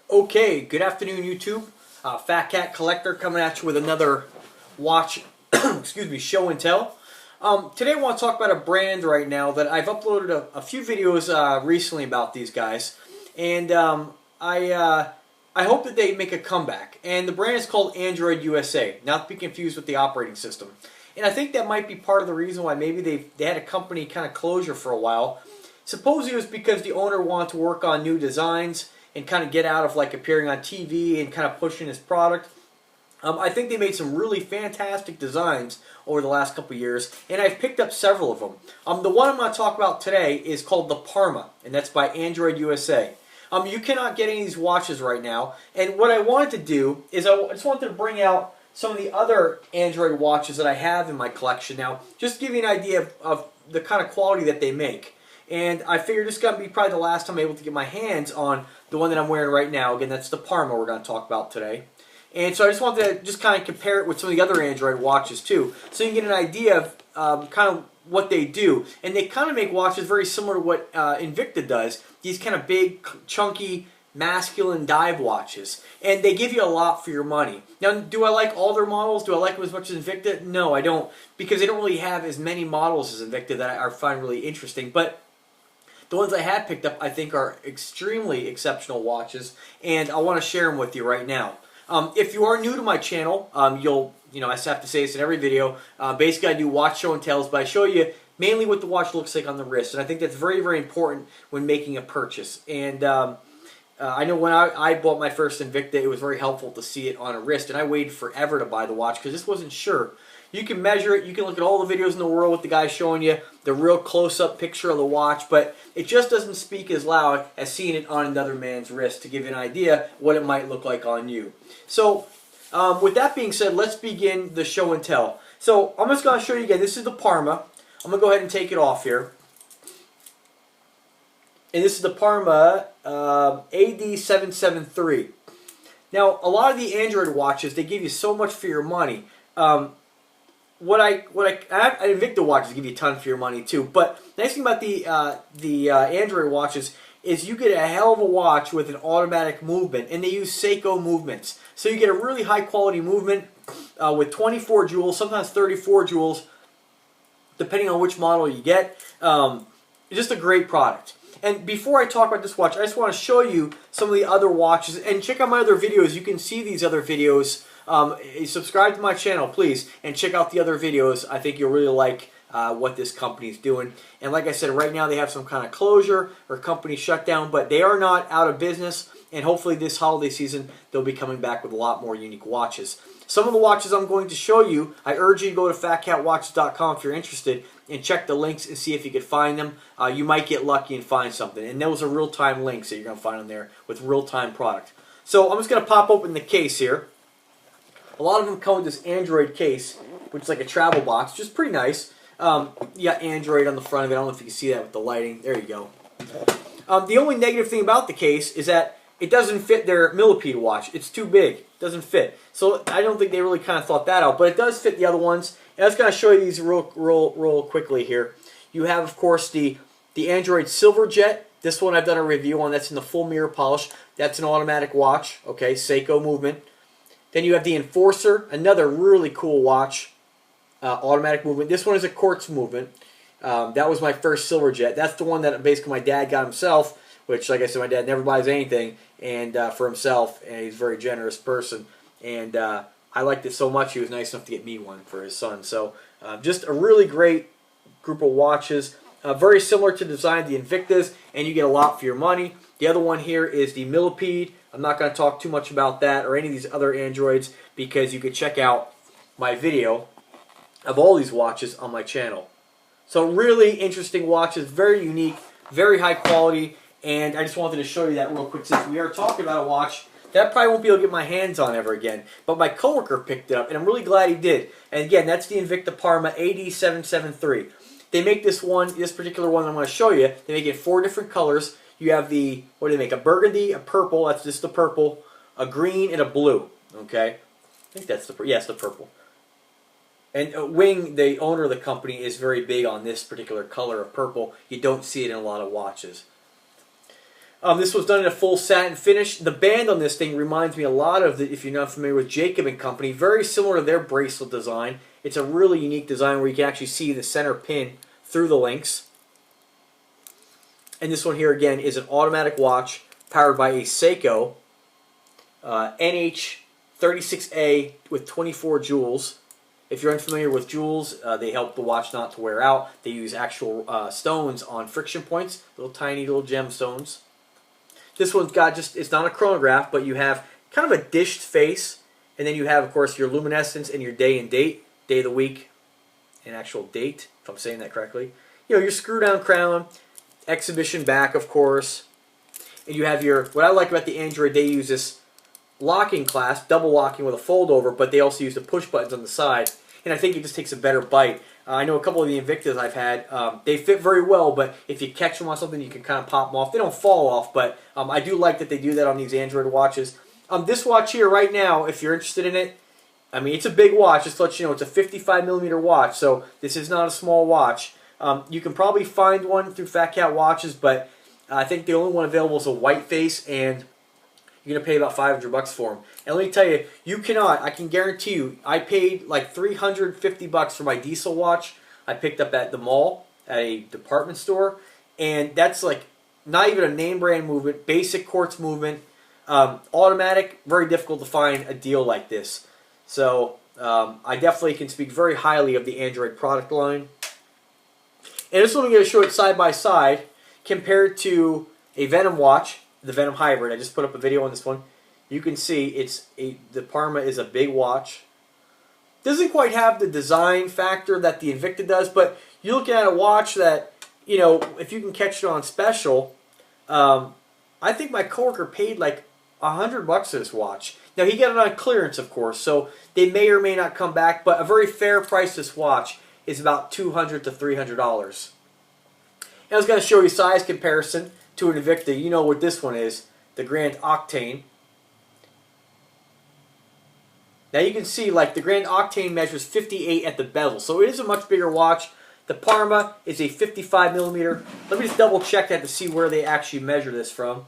Okay, good afternoon, YouTube. Phatkat Collector coming at you with another watch, excuse me, show and tell. Today I want to talk about a brand right now that I've uploaded a few videos recently about these guys, and I hope that they make a comeback. And the brand is called Android USA, not to be confused with the operating system. And I think that might be part of the reason why maybe they had a company kind of closure for a while. Supposedly it was because the owner wanted to work on new designs and kind of get out of like appearing on TV and kind of pushing his product. I think they made some really fantastic designs over the last couple of years, and I've picked up several of them. The one I'm going to talk about today is called the Parma, and that's by Android USA. You cannot get any of these watches right now, and what I wanted to do is I just wanted to bring out some of the other Android watches that I have in my collection now, just to give you an idea of the kind of quality that they make. And I figured this is going to be probably the last time I'm able to get my hands on the one that I'm wearing right now. Again, that's the Parma we're going to talk about today. And so I just wanted to just kind of compare it with some of the other Android watches too, so you can get an idea of kind of what they do. And they kind of make watches very similar to what Invicta does. These kind of big, chunky, masculine dive watches. And they give you a lot for your money. Now, do I like all their models? Do I like them as much as Invicta? No, I don't. Because they don't really have as many models as Invicta that I find really interesting. But the ones I have picked up, I think, are extremely exceptional watches, and I want to share them with you right now. If you are new to my channel, I have to say this in every video. Basically, I do watch show and tells, but I show you mainly what the watch looks like on the wrist, and I think that's very, very important when making a purchase. And I know when I bought my first Invicta, it was very helpful to see it on a wrist, and I waited forever to buy the watch because just wasn't sure. You can measure it, you can look at all the videos in the world with the guy showing you the real close-up picture of the watch, but it just doesn't speak as loud as seeing it on another man's wrist to give you an idea what it might look like on you. So, with that being said, let's begin the show and tell. So, I'm just going to show you again, this is the Parma. I'm going to go ahead and take it off here. And this is the Parma AD773. Now, a lot of the Android watches, they give you so much for your money. Invicta watches give you a ton for your money too. But the nice thing about the Android watches is you get a hell of a watch with an automatic movement, and they use Seiko movements, so you get a really high quality movement with 24 jewels, sometimes 34 jewels, depending on which model you get. Just a great product. And before I talk about this watch, I just want to show you some of the other watches, and check out my other videos. You can see these other videos. Subscribe to my channel, please, and check out the other videos. I think you'll really like what this company is doing. And like I said, right now they have some kind of closure or company shutdown, but they are not out of business. And hopefully this holiday season, they'll be coming back with a lot more unique watches. Some of the watches I'm going to show you, I urge you to go to phatkatwatches.com if you're interested and check the links and see if you can find them. You might get lucky and find something. And those are real-time links that you're going to find on there with real-time product. So I'm just going to pop open the case here. A lot of them come with this Android case, which is like a travel box, which is pretty nice. You got Android on the front of it. I don't know if you can see that with the lighting. There you go. The only negative thing about the case is that it doesn't fit their millipede watch. It's too big. It doesn't fit. So I don't think they really kind of thought that out. But it does fit the other ones. And I was going to show you these real quickly here. You have, of course, the Android Silverjet. This one I've done a review on. That's in the full mirror polish. That's an automatic watch. Okay, Seiko movement. Then you have the Enforcer, another really cool watch, automatic movement. This one is a quartz movement. That was my first Silverjet. That's the one that basically my dad got himself, which, like I said, my dad never buys anything and for himself, and he's a very generous person. And I liked it so much, he was nice enough to get me one for his son. So just a really great group of watches. Very similar to the design of the Invictas, and you get a lot for your money. The other one here is the Millipede. I'm not going to talk too much about that or any of these other Androids because you could check out my video of all these watches on my channel. So really interesting watches, very unique, very high quality, and I just wanted to show you that real quick since we are talking about a watch that I probably won't be able to get my hands on ever again. But my coworker picked it up, and I'm really glad he did. And again, that's the Invicta Parma AD773. They make this particular one I'm going to show you. They make it 4 different colors. You have what do they make? A burgundy, a purple, that's just the purple, a green, and a blue. Okay? I think that's the purple. And Wing, the owner of the company, is very big on this particular color of purple. You don't see it in a lot of watches. This was done in a full satin finish. The band on this thing reminds me a lot of, if you're not familiar with Jacob and Company, very similar to their bracelet design. It's a really unique design where you can actually see the center pin through the links. And this one here, again, is an automatic watch powered by a Seiko NH36A with 24 jewels. If you're unfamiliar with jewels, they help the watch not to wear out. They use actual stones on friction points, little tiny little gemstones. This one's got it's not a chronograph, but you have kind of a dished face, and then you have, of course, your luminescence and your day and date, day of the week, and actual date, if I'm saying that correctly. You know, your screw-down crown, exhibition back, of course, and you have your, what I like about the Android, they use this locking clasp, double locking with a fold over, but they also use the push buttons on the side, and I think it just takes a better bite. I know a couple of the Invictas I've had, they fit very well, but if you catch them on something, you can kind of pop them off. They don't fall off, but I do like that they do that on these Android watches. This watch here right now, if you're interested in it, I mean, it's a big watch. Just to let you know, it's a 55mm watch, so this is not a small watch. You can probably find one through Phatkat Watches, but I think the only one available is a white face, and you're going to pay about $500 for them. And let me tell you, you cannot, I can guarantee you, I paid like $350 for my diesel watch I picked up at the mall, at a department store, and that's like not even a name brand movement, basic quartz movement, automatic, very difficult to find a deal like this. So I definitely can speak very highly of the Android product line. And this one I'm going to show it side by side compared to a Venom watch, the Venom Hybrid. I just put up a video on this one. You can see the Parma is a big watch. Doesn't quite have the design factor that the Invicta does, but you're looking at a watch that, you know, if you can catch it on special, I think my coworker paid like $100 for this watch. Now he got it on clearance, of course, so they may or may not come back, but a very fair price this watch is about $200 to $300. And I was going to show you size comparison to an Invicta. You know what this one is, the Grand Octane. Now you can see, like, the Grand Octane measures 58 at the bezel, so it is a much bigger watch. The Parma is a 55mm. Let me just double check that to see where they actually measure this from.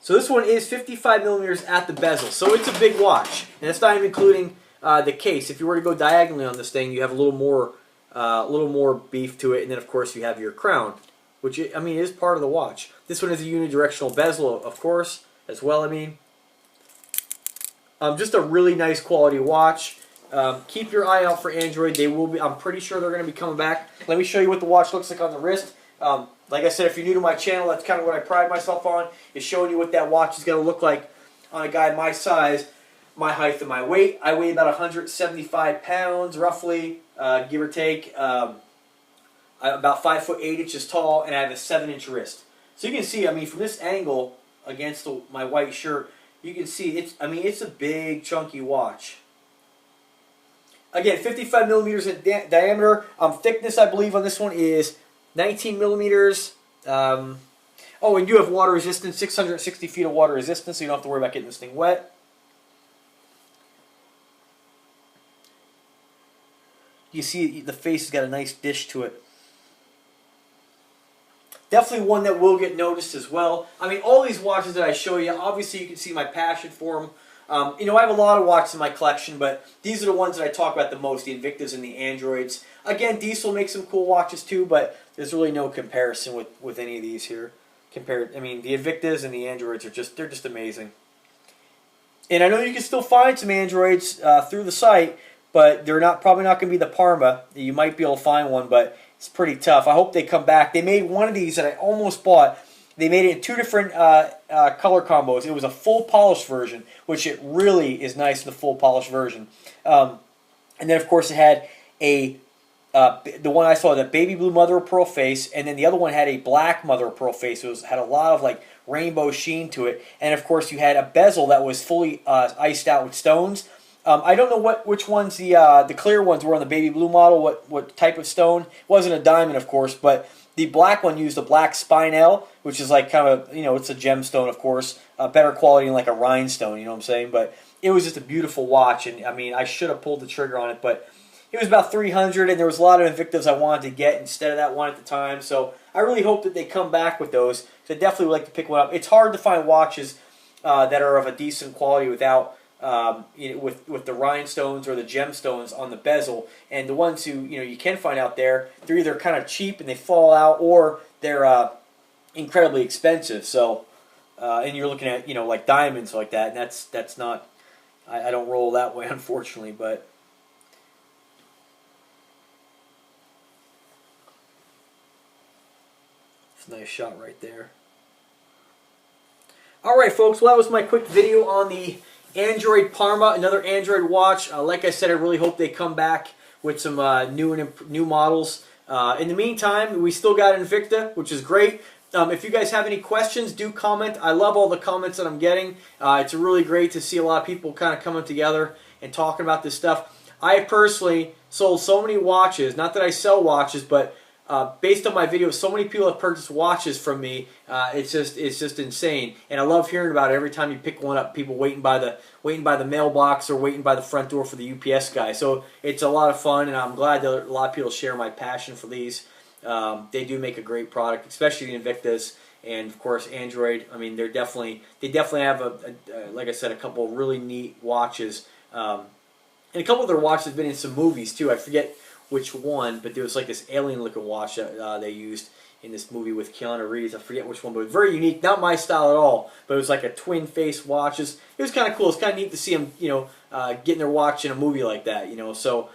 So this one is 55mm at the bezel, so it's a big watch, and it's not even including the case. If you were to go diagonally on this thing, you have a little more beef to it, and then of course you have your crown, which I mean is part of the watch. This one is a unidirectional bezel, of course, as well. I mean, just a really nice quality watch. Keep your eye out for Android. They will be. I'm pretty sure they're going to be coming back. Let me show you what the watch looks like on the wrist. Like I said, if you're new to my channel, that's kind of what I pride myself on, is showing you what that watch is going to look like on a guy my size, my height, and my weight. I weigh about 175 pounds, roughly, give or take. I'm about 5'8" tall, and I have a 7-inch wrist. So you can see, I mean, from this angle against my white shirt, you can see it's. I mean, it's a big, chunky watch. Again, 55mm in diameter. Thickness, I believe, on this one is 19mm. Oh, and you have water resistance, 660 feet of water resistance, so you don't have to worry about getting this thing wet. You see the face has got a nice dish to it. Definitely one that will get noticed as well. I mean, all these watches that I show you, obviously you can see my passion for them. You know, I have a lot of watches in my collection, but these are the ones that I talk about the most, the Invictas and the Androids. Again, Diesel makes some cool watches too, but there's really no comparison with any of these here. I mean, the Invictas and the Androids are they're just amazing. And I know you can still find some Androids through the site, but they're probably not going to be the Parma. You might be able to find one, but it's pretty tough. I hope they come back. They made one of these that I almost bought. They made it in 2 different color combos. It was a full polished version, which it really is nice in the full polished version. And then, of course, it had the one I saw, the baby blue mother of pearl face, and then the other one had a black mother of pearl face. It had a lot of like rainbow sheen to it. And, of course, you had a bezel that was fully iced out with stones. I don't know which ones the clear ones were on the baby blue model, what type of stone. It wasn't a diamond, of course, but the black one used a black spinel, which is like kind of, you know, it's a gemstone, of course, better quality than like a rhinestone, you know what I'm saying? But it was just a beautiful watch, and I mean, I should have pulled the trigger on it, but it was about 300, and there was a lot of Invictas I wanted to get instead of that one at the time. So I really hope that they come back with those. So I definitely would like to pick one up. It's hard to find watches that are of a decent quality without with the rhinestones or the gemstones on the bezel. And the ones who you can find out there, they're either kind of cheap and they fall out, or they're incredibly expensive. So and you're looking at like diamonds like that, and that's not. I don't roll that way, unfortunately, but. It's a nice shot right there. Alright folks, well that was my quick video on the Android Parma, another Android watch. Like I said, I really hope they come back with some new models. In the meantime, we still got Invicta, which is great. If you guys have any questions, do comment. I love all the comments that I'm getting. It's really great to see a lot of people kind of coming together and talking about this stuff. I personally sold so many watches, not that I sell watches, but based on my videos, so many people have purchased watches from me. It's just insane, and I love hearing about it every time you pick one up. People waiting by the mailbox or waiting by the front door for the UPS guy. So it's a lot of fun, and I'm glad that a lot of people share my passion for these. They do make a great product, especially the Invictas, and of course Android. I mean, they definitely have like I said, a couple of really neat watches, and a couple of their watches have been in some movies too. I forget which one, but there was like this alien-looking watch that they used in this movie with Keanu Reeves. I forget which one, but it was very unique. Not my style at all, but it was like a twin-face watch. It was kind of cool. It's kind of neat to see them, getting their watch in a movie like that, So,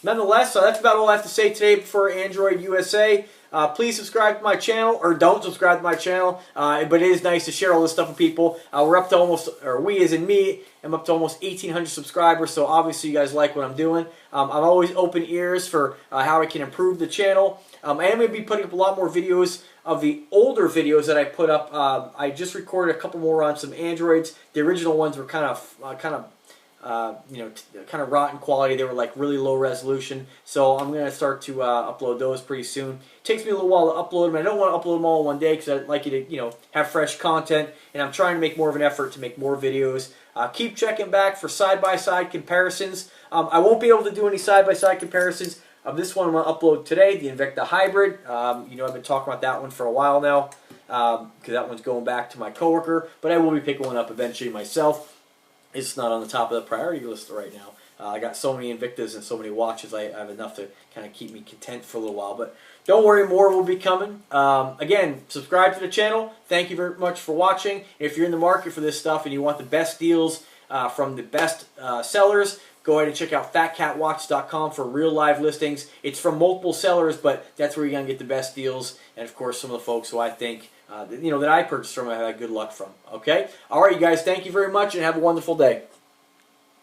nonetheless, that's about all I have to say today for Android USA. Please subscribe to my channel, or don't subscribe to my channel, but it is nice to share all this stuff with people. We're up to almost, or we as in me, I'm up to almost 1,800 subscribers, so obviously you guys like what I'm doing. I'm always open ears for how I can improve the channel. I am going to be putting up a lot more videos of the older videos that I put up. I just recorded a couple more on some Androids. The original ones were kind of rotten quality. They were like really low resolution. So I'm going to start to upload those pretty soon. It takes me a little while to upload them. I don't want to upload them all in one day because I'd like you to have fresh content. And I'm trying to make more of an effort to make more videos. Keep checking back for side-by-side comparisons. I won't be able to do any side-by-side comparisons of this one I'm going to upload today, the Invicta Hybrid. I've been talking about that one for a while now because that one's going back to my coworker. But I will be picking one up eventually myself. It's not on the top of the priority list right now. I got so many Invictas and so many watches, I have enough to kind of keep me content for a little while. But don't worry, more will be coming. Again, subscribe to the channel. Thank you very much for watching. If you're in the market for this stuff and you want the best deals from the best sellers, go ahead and check out phatkatwatch.com for real live listings. It's from multiple sellers, but that's where you're going to get the best deals. And of course, some of the folks who I think that I purchased from, I had good luck from. Okay? All right, you guys, thank you very much and have a wonderful day.